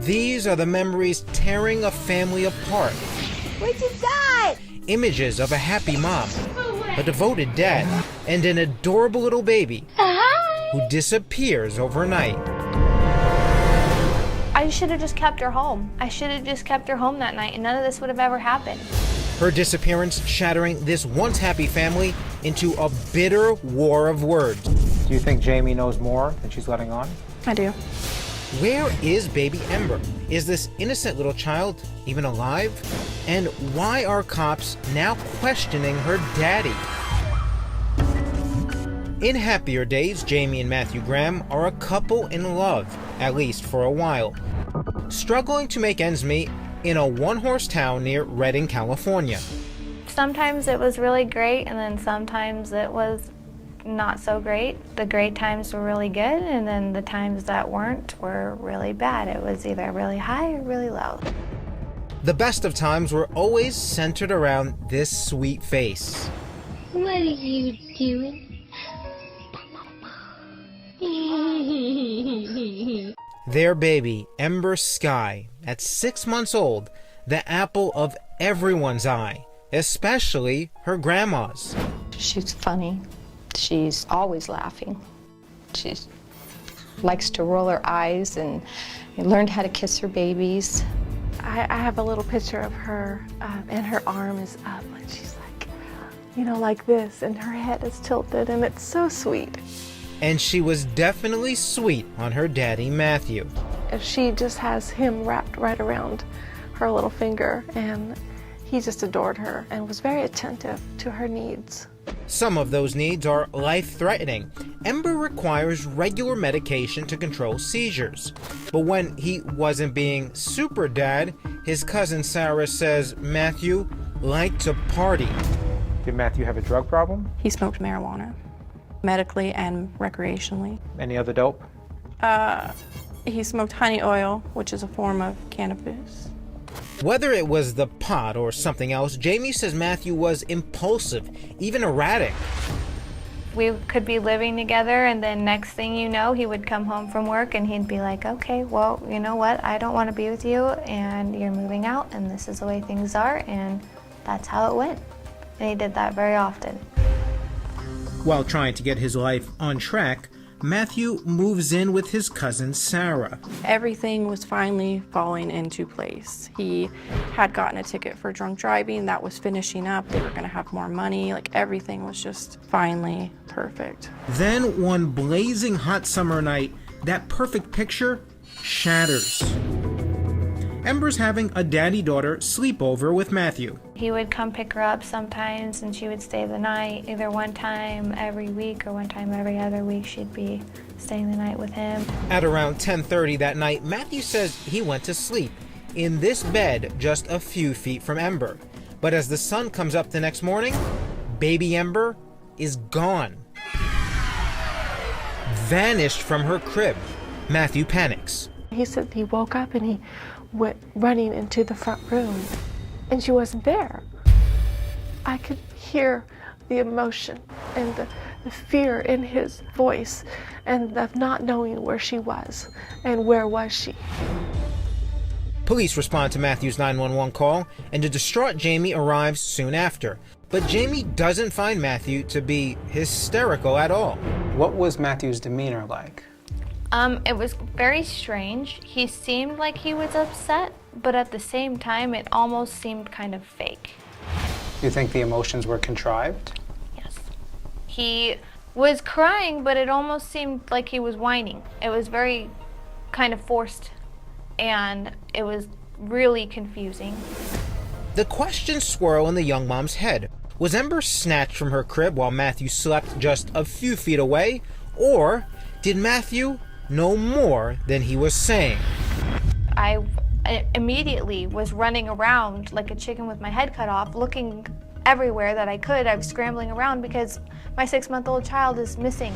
These are the memories tearing a family apart. What you got? Images of a happy mom, a devoted dad, and an adorable little baby who disappears overnight. I should have just kept her home. I should have just kept her home that night, and none of this would have ever happened. Her disappearance shattering this once happy family into a bitter war of words. Do you think Jamie knows more than she's letting on? I do. Where is Baby Ember? Is this innocent little child even alive? And why are cops now questioning her daddy? In happier days, Jamie and Matthew Graham are a couple in love, at least for a while, struggling to make ends meet in a one-horse town near Redding, California. Sometimes it was really great, and then sometimes it was not so great. The great times were really good, and then the times that weren't were really bad. It was either really high or really low. The best of times were always centered around this sweet face. What are you doing? Their baby, Ember Sky, at 6 months old, the apple of everyone's eye, especially her grandma's. She's funny. She's always laughing. She likes to roll her eyes and learned how to kiss her babies. I have a little picture of her, and her arm is up, and she's like, you know, like this, and her head is tilted, and it's so sweet. And she was definitely sweet on her daddy, Matthew. She just has him wrapped right around her little finger, and he just adored her and was very attentive to her needs. Some of those needs are life-threatening. Ember requires regular medication to control seizures. But when he wasn't being super dad, his cousin Sarah says Matthew liked to party. Did Matthew have a drug problem? He smoked marijuana, medically and recreationally. Any other dope? He smoked honey oil, which is a form of cannabis. Whether it was the pot or something else, Jamie says Matthew was impulsive, even erratic. We could be living together, and then next thing you know, he would come home from work and he'd be like, okay, well, you know what? I don't want to be with you, and you're moving out, and this is the way things are, and that's how it went. And he did that very often. While trying to get his life on track, Matthew moves in with his cousin Sarah. Everything was finally falling into place. He had gotten a ticket for drunk driving. That was finishing up. They were going to have more money. Like, everything was just finally perfect. Then one blazing hot summer night, that perfect picture shatters. Ember's having a daddy-daughter sleepover with Matthew. He would come pick her up sometimes, and she would stay the night, either one time every week or one time every other week. She'd be staying the night with him. At around 10:30 that night, Matthew says he went to sleep in this bed just a few feet from Ember. But as the sun comes up the next morning, Baby Ember is gone. Vanished from her crib. Matthew panics. He said he woke up and he went running into the front room, and she wasn't there. I could hear the emotion and the fear in his voice, and of not knowing where she was and where was she. Police respond to Matthew's 911 call, and the distraught Jamie arrives soon after. But Jamie doesn't find Matthew to be hysterical at all. What was Matthew's demeanor like? It was very strange. He seemed like he was upset, but at the same time, it almost seemed kind of fake. Do you think the emotions were contrived? Yes. He was crying, but it almost seemed like he was whining. It was very kind of forced, and it was really confusing. The questions swirl in the young mom's head. Was Ember snatched from her crib while Matthew slept just a few feet away? Or did Matthew know more than he was saying? I immediately was running around like a chicken with my head cut off, looking everywhere that I could. I was scrambling around because my 6-month-old child is missing,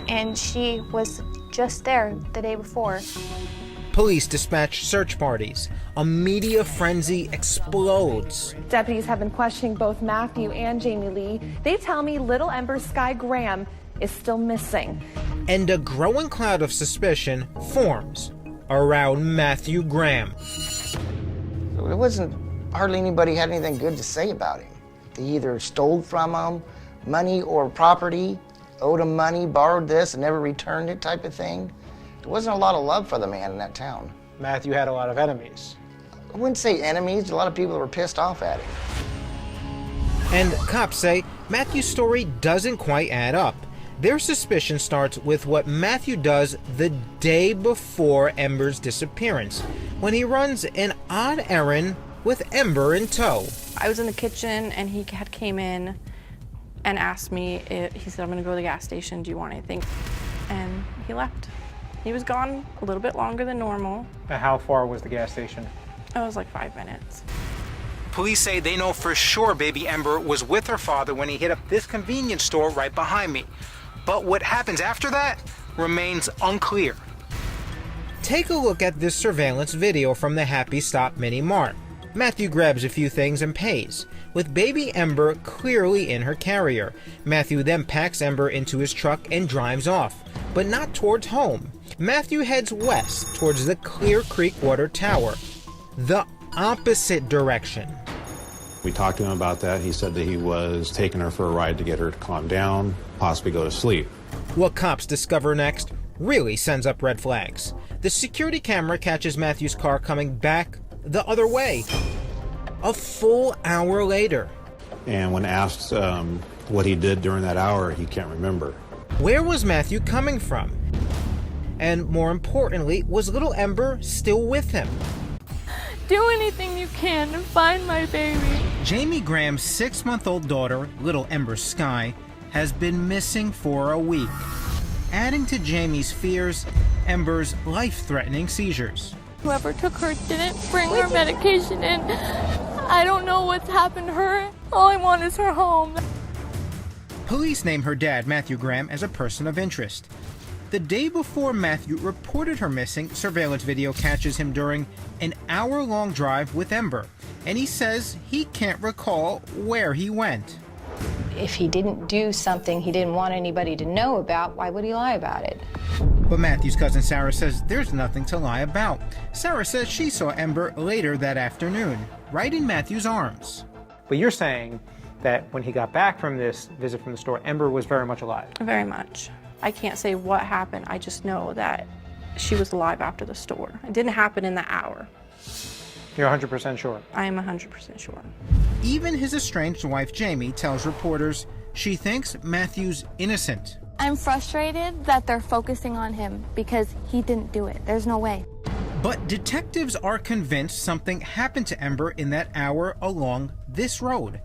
and she was just there the day before. Police dispatch search parties. A media frenzy explodes. Deputies have been questioning both Matthew and Jamie Lee. They tell me little Ember Sky Graham is still missing. And a growing cloud of suspicion forms. around Matthew Graham. It wasn't hardly anybody had anything good to say about him. They either stole from him money or property, owed him money, borrowed this and never returned it type of thing. There wasn't a lot of love for the man in that town. Matthew had a lot of enemies. I wouldn't say enemies, a lot of people that were pissed off at him. And cops say Matthew's story doesn't quite add up. Their suspicion starts with what Matthew does the day before Ember's disappearance, when he runs an odd errand with Ember in tow. I was in the kitchen and he had came in and asked me, he said, I'm gonna go to the gas station, do you want anything? And he left. He was gone a little bit longer than normal. How far was the gas station? It was like 5 minutes. Police say they know for sure Baby Ember was with her father when he hit up this convenience store right behind me. But what happens after that remains unclear. Take a look at this surveillance video from the Happy Stop Mini Mart. Matthew grabs a few things and pays, with Baby Ember clearly in her carrier. Matthew then packs Ember into his truck and drives off, but not towards home. Matthew heads west towards the Clear Creek Water Tower, the opposite direction. We talked to him about that. He said that he was taking her for a ride to get her to calm down, possibly go to sleep. What cops discover next really sends up red flags. The security camera catches Matthew's car coming back the other way, a full hour later. And when asked what he did during that hour, he can't remember. Where was Matthew coming from? And more importantly, was little Ember still with him? Do anything you can to find my baby. Jamie Graham's 6-month-old daughter, little Ember Sky, has been missing for a week. Adding to Jamie's fears, Ember's life-threatening seizures. Whoever took her didn't bring her medication in. I don't know what's happened to her. All I want is her home. Police name her dad, Matthew Graham, as a person of interest. The day before Matthew reported her missing, surveillance video catches him during an hour-long drive with Ember, and he says he can't recall where he went. If he didn't do something he didn't want anybody to know about, why would he lie about it? But Matthew's cousin Sarah says there's nothing to lie about. Sarah says she saw Ember later that afternoon, right in Matthew's arms. But you're saying that when he got back from this visit from the store, Ember was very much alive. Very much. I can't say what happened. I just know that she was alive after the store. It didn't happen in the hour. You're 100% sure? I am 100% sure. Even his estranged wife, Jamie, tells reporters she thinks Matthew's innocent. I'm frustrated that they're focusing on him because he didn't do it. There's no way. But detectives are convinced something happened to Ember in that hour along this road.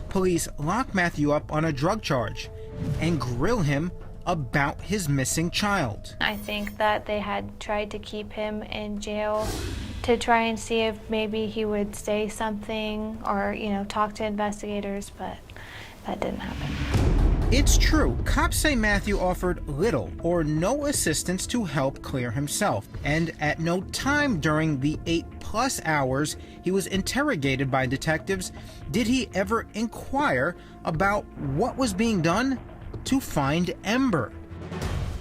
Police lock Matthew up on a drug charge and grill him about his missing child. I think that they had tried to keep him in jail to try and see if maybe he would say something or, talk to investigators, but that didn't happen. It's true. Cops say Matthew offered little or no assistance to help clear himself, and at no time during the 8+ hours he was interrogated by detectives did he ever inquire about what was being done to find Ember.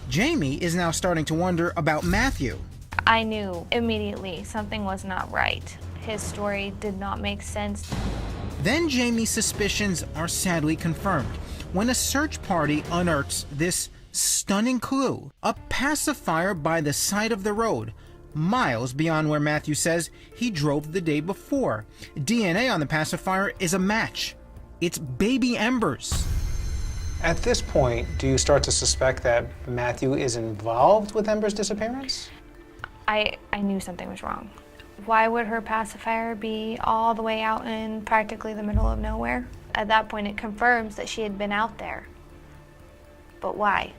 Jamie is now starting to wonder about Matthew. I knew immediately something was not right. His story did not make sense. Then Jamie's suspicions are sadly confirmed when a search party unearths this stunning clue: a pacifier by the side of the road, miles beyond where Matthew says he drove the day before. DNA on the pacifier is a match. It's Baby Ember's. At this point, do you start to suspect that Matthew is involved with Ember's disappearance? I knew something was wrong. Why would her pacifier be all the way out in practically the middle of nowhere? At that point, it confirms that she had been out there. But why?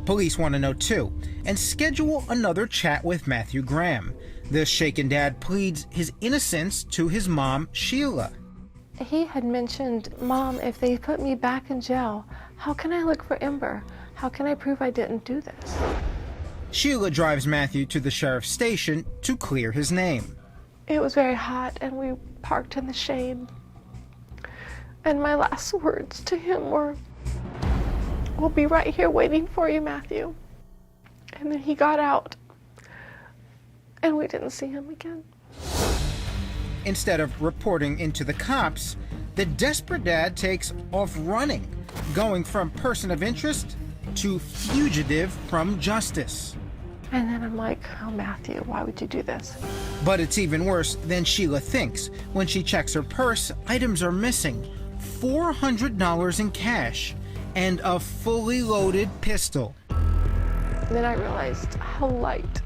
Police want to know too, and schedule another chat with Matthew Graham. The shaken dad pleads his innocence to his mom, Sheila. He had mentioned, Mom, if they put me back in jail, how can I look for Ember? How can I prove I didn't do this? Sheila drives Matthew to the sheriff's station to clear his name. It was very hot and we parked in the shade. And my last words to him were, "We'll be right here waiting for you, Matthew." And then he got out, and we didn't see him again. Instead of reporting into the cops, the desperate dad takes off running, going from person of interest to fugitive from justice. And then I'm like, oh, Matthew, why would you do this? But it's even worse than Sheila thinks. When she checks her purse, items are missing: $400 in cash and a fully loaded pistol. And then I realized how light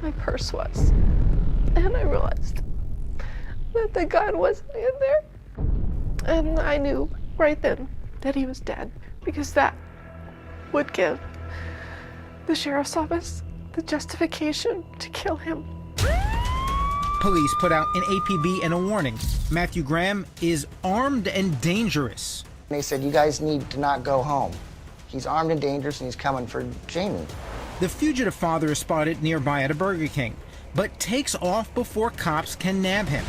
my purse was. And I realized that the gun wasn't in there. And I knew right then that he was dead, because that would give the sheriff's office the justification to kill him. Police put out an APB and a warning. Matthew Graham is armed and dangerous. They said, you guys need to not go home. He's armed and dangerous, and he's coming for Jamie. The fugitive father is spotted nearby at a Burger King, but takes off before cops can nab him.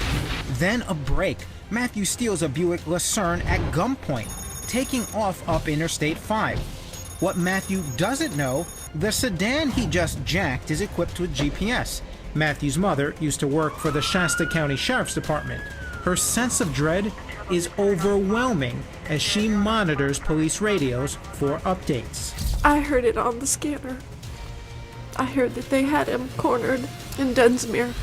Then a break. Matthew steals a Buick Lucerne at gunpoint, taking off up Interstate 5. What Matthew doesn't know, the sedan he just jacked is equipped with GPS. Matthew's mother used to work for the Shasta County Sheriff's Department. Her sense of dread is overwhelming as she monitors police radios for updates. I heard it on the scanner. I heard that they had him cornered in Dunsmuir.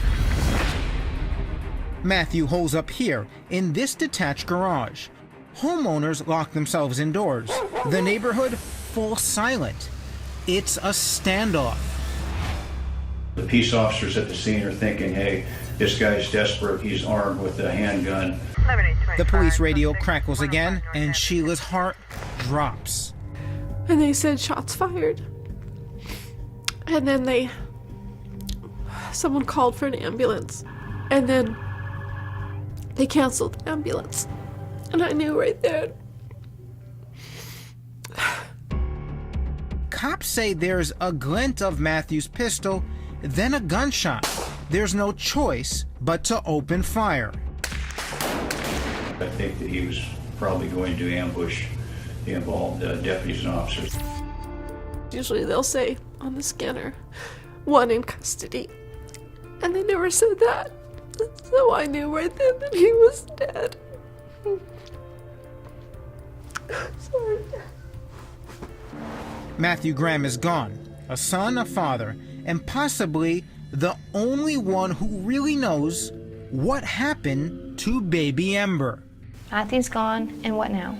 Matthew holds up here in this detached garage. Homeowners lock themselves indoors. The neighborhood falls silent. It's a standoff. The peace officers at the scene are thinking, hey, this guy's desperate, he's armed with a handgun. The police radio crackles again, and Sheila's heart drops. And they said shots fired. And then someone called for an ambulance. And then they canceled the ambulance. And I knew right there. Cops say there's a glint of Matthew's pistol, then a gunshot. There's no choice but to open fire. I think that he was probably going to ambush the involved deputies and officers. Usually they'll say on the scanner, 1 in custody. And they never said that. So I knew right then that he was dead. Sorry. Matthew Graham is gone, a son, a father, and possibly the only one who really knows what happened to Baby Ember. Matthew's gone, and what now?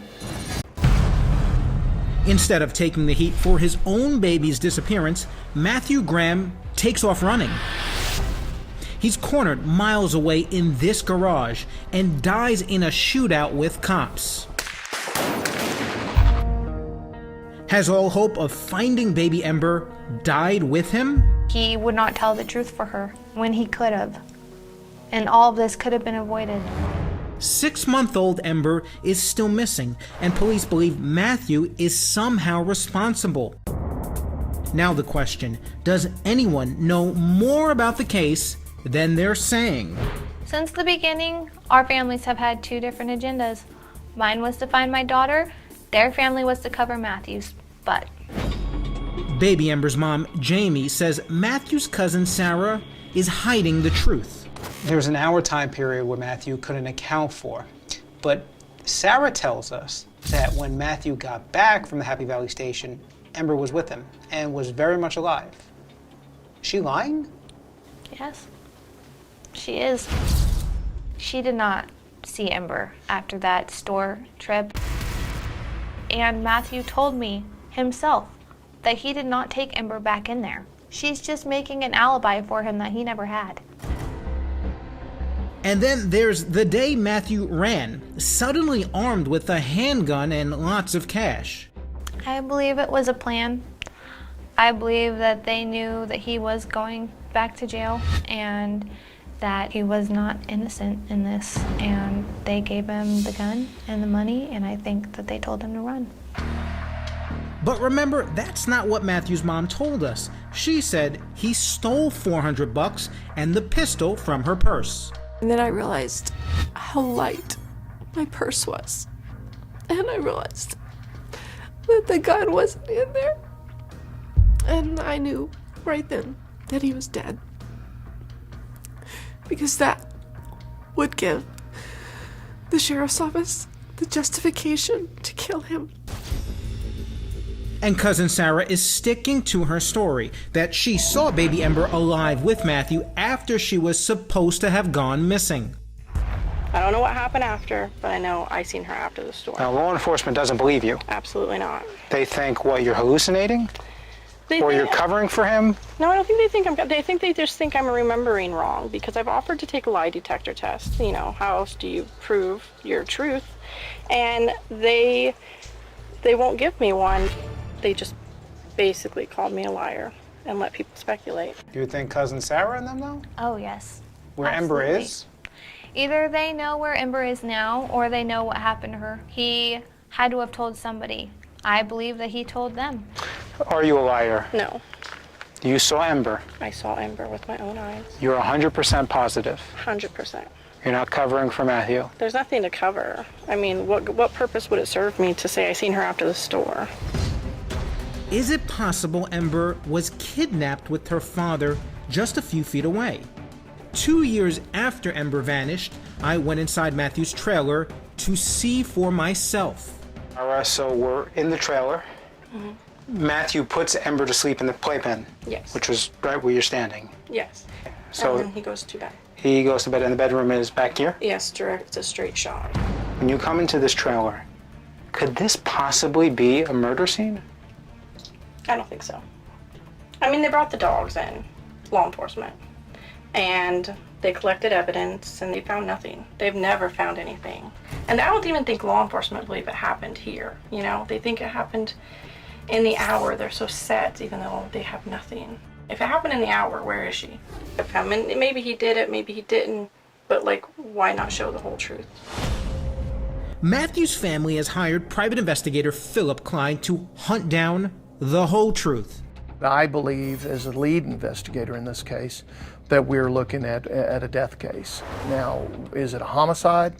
Instead of taking the heat for his own baby's disappearance, Matthew Graham takes off running. He's cornered miles away in this garage and dies in a shootout with cops. Has all hope of finding Baby Ember died with him? He would not tell the truth for her when he could have. And all of this could have been avoided. 6-month-old Ember is still missing, and police believe Matthew is somehow responsible. Now the question, does anyone know more about the case than they're saying? Since the beginning, our families have had 2 different agendas. Mine was to find my daughter, their family was to cover Matthew's butt. Baby Ember's mom, Jamie, says Matthew's cousin Sarah is hiding the truth. There was an hour time period where Matthew couldn't account for. But Sarah tells us that when Matthew got back from the Happy Valley station, Ember was with him and was very much alive. Is she lying? Yes, she is. She did not see Ember after that store trip. And Matthew told me himself that he did not take Ember back in there. She's just making an alibi for him that he never had. And then there's the day Matthew ran, suddenly armed with a handgun and lots of cash. I believe it was a plan. I believe that they knew that he was going back to jail and that he was not innocent in this. And they gave him the gun and the money, and I think that they told him to run. But remember, that's not what Matthew's mom told us. She said he stole $400 and the pistol from her purse. And then I realized how light my purse was. And I realized that the gun wasn't in there. And I knew right then that he was dead. Because that would give the sheriff's office the justification to kill him. And cousin Sarah is sticking to her story that she saw baby Ember alive with Matthew after she was supposed to have gone missing. I don't know what happened after, but I know I seen her after the store. Now, law enforcement doesn't believe you. Absolutely not. They think, what, you're hallucinating? Or Or you're covering for him? No, I don't think they think they just think I'm remembering wrong, because I've offered to take a lie detector test. You know, how else do you prove your truth? And they won't give me one. They just basically called me a liar and let people speculate. Do you think cousin Sarah and them know? Oh, yes. Where Ember Absolutely. is? Either they know where Ember is now, or they know what happened to her. He had to have told somebody. I believe that he told them. Are you a liar? No, You saw Ember. I saw Ember with my own eyes. You're 100% positive. 100%. You're not covering for Matthew. There's nothing to cover. I mean, what purpose would it serve me to say I seen her after the store? Is it possible Ember was kidnapped with her father just a few feet away? 2 years after Ember vanished, I went inside Matthew's trailer to see for myself. All right, so we're in the trailer. Matthew puts Ember to sleep in the playpen. Yes. Which was right where you're standing. Yes. So And then he goes to bed. he goes to bed and the bedroom is back here. Yes, direct. It's a straight shot. When you come into this trailer, could this possibly be a murder scene? I don't think so. I mean, they brought the dogs in, law enforcement, and they collected evidence and they found nothing. They've never found anything. And I don't even think law enforcement believe it happened here. You know, they think it happened in the hour. They're so set, even though they have nothing. If it happened in the hour, where is she? I mean, maybe he did it, maybe he didn't, but like, why not show the whole truth? Matthew's family has hired private investigator Philip Klein to hunt down the whole truth. I believe, as a lead investigator in this case, that we're looking at a death case. Now, is it a homicide?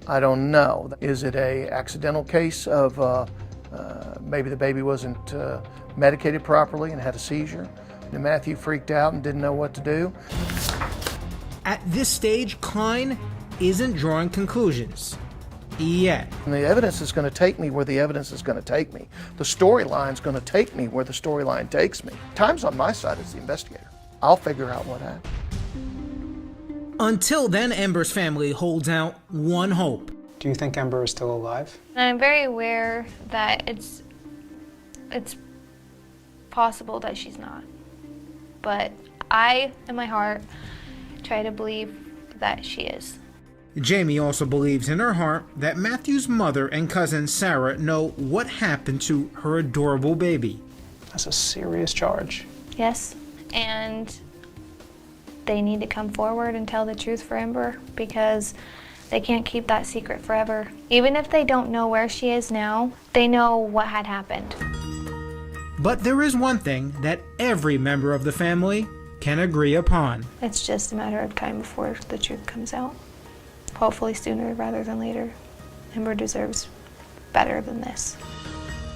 I don't know. Is it a accidental case of maybe the baby wasn't medicated properly and had a seizure, and Matthew freaked out and didn't know what to do? At this stage, Klein isn't drawing conclusions yet. And the evidence is going to take me where the evidence is going to take me. The storyline's going to take me where the storyline takes me. Time's on my side as the investigator. I'll figure out what happened. Until then, Ember's family holds out one hope. Do you think Ember is still alive? And I'm very aware that it's possible that she's not. But I, in my heart, try to believe that she is. Jamie also believes in her heart that Matthew's mother and cousin Sarah know what happened to her adorable baby. That's a serious charge. Yes, and they need to come forward and tell the truth for Ember, because they can't keep that secret forever. Even if they don't know where she is now, they know what had happened. But there is one thing that every member of the family can agree upon. It's just a matter of time before the truth comes out. Hopefully sooner rather than later. Ember deserves better than this.